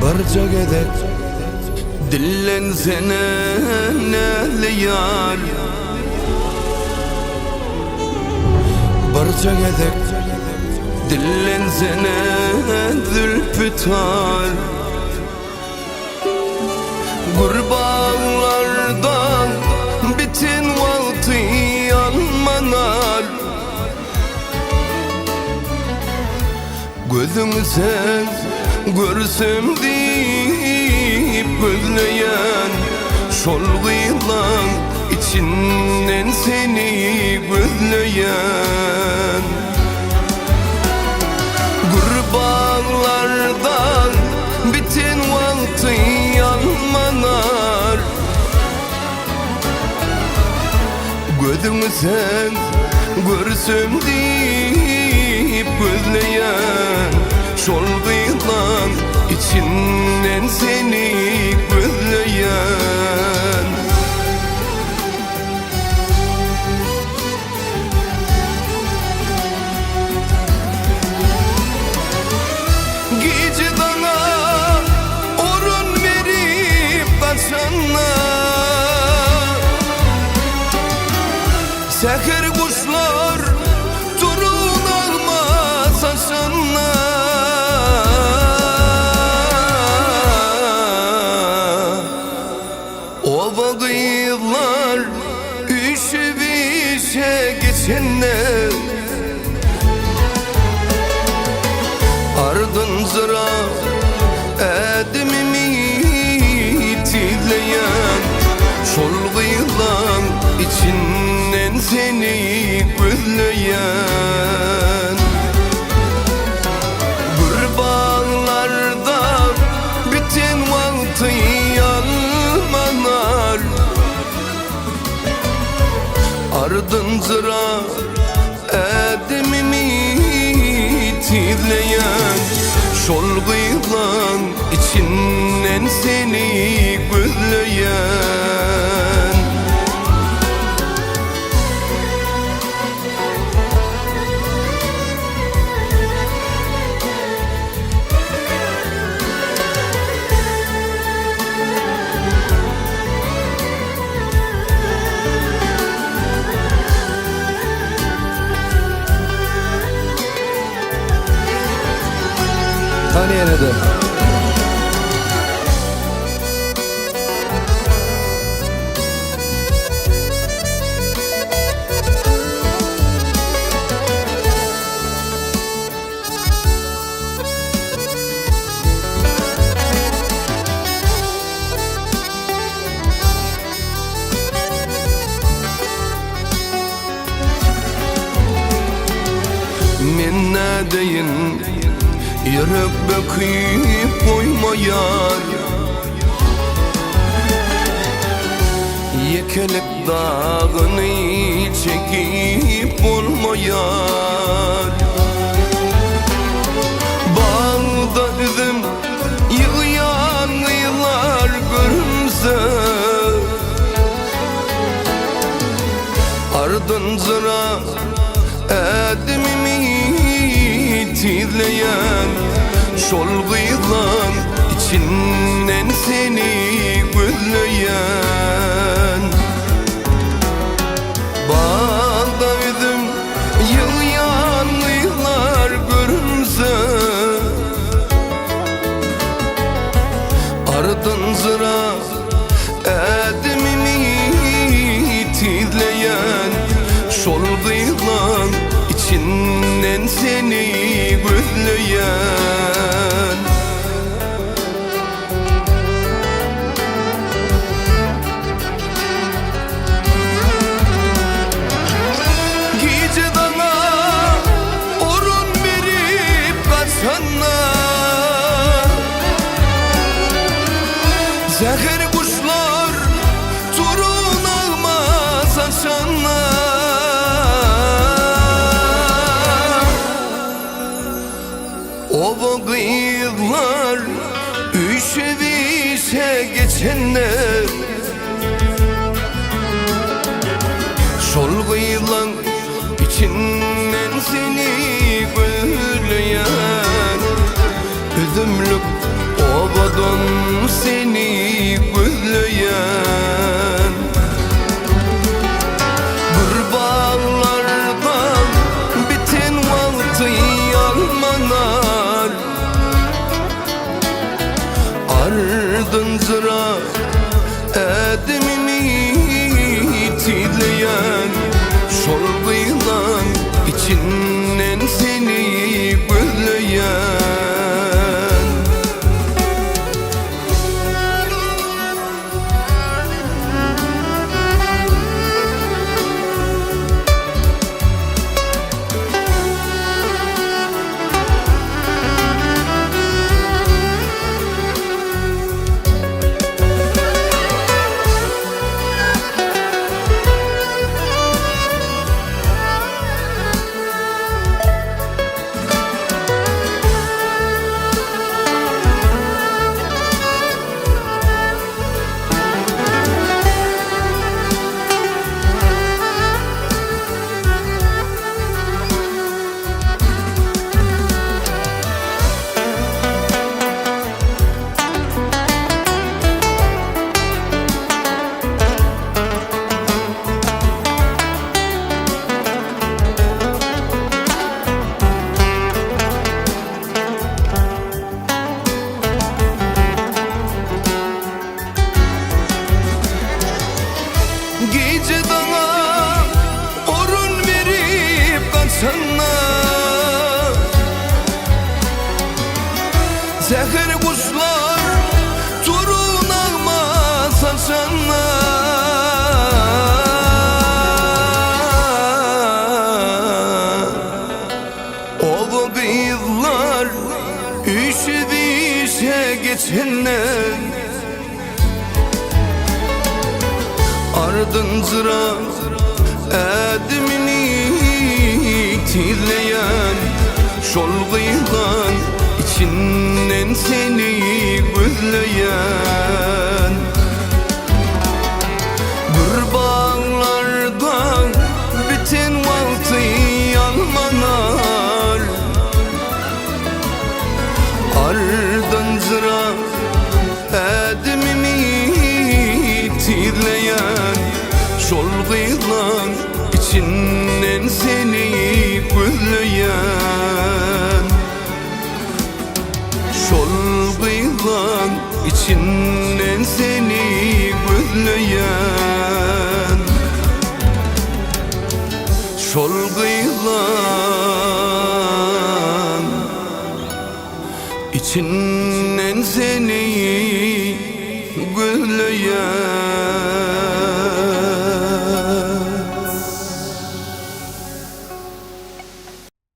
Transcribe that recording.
barca gedek dillensene nehli yar. Barca gedek dillensene zülfütar. Gurbağlardan bitin vakti yanmanar. Gözümü sen görsem deyip gözleyen şolguylan içinden seni gözleyen. Gurbağlardan bitin vakti yanmanar. Gözümü sen görsem deyip gözleyen şolguylan içinden seni gözleyen. Gece dana orun verip kaçanlar, seher kuşlar durun alma saçanlar. O vakitler üşüp işe geçenler, ardın zıra edimimi titleyen şolguylan içinden seni gözleyen. Gurbağlardan bütün vakti yanmanar. Ardın zıra edimimi titleyen şolguylan içinden seni gözleyen. Hani yenede? Men ne deyin yürek bekip koymayan. Yekelip dağını çekip olmayan. Bağda üzüm yığıyan yıllar görünse, ardın zıra edimimi titleyen şolguylan içinden seni gözleyen. Bağda üzüm yığıyan yıllar görünse, ardın zıra edimimi titleyen şolguylan içinden seni gözleyen. Gece dana orun verip kaçanlar, seher kuşlar turun alma saçanlar. O vakitler üşüp işe geçenler, şolguylan içinden seni gözleyen. Üzümlük obada ardın seni gözleyen bir bağlardan biten vakti yalmanar ardın zıra edimimi titleyen şol kıyılan içinden seni gözleyen gece dana orun verip kaçanlar zehir kuşlar turun ağma saçanlar o vakitler üşüdüyse geçenler ardın zıra edimini titleyen şol kıyılan içinden seni gözleyen bir bağlardan biten vakti yalmanar ardın zıra edimimi titleyen şol kıyılan içinden seni gözleyen şol kıyılan içinden seni gözleyen şol kıyılan içinden seni gözleyen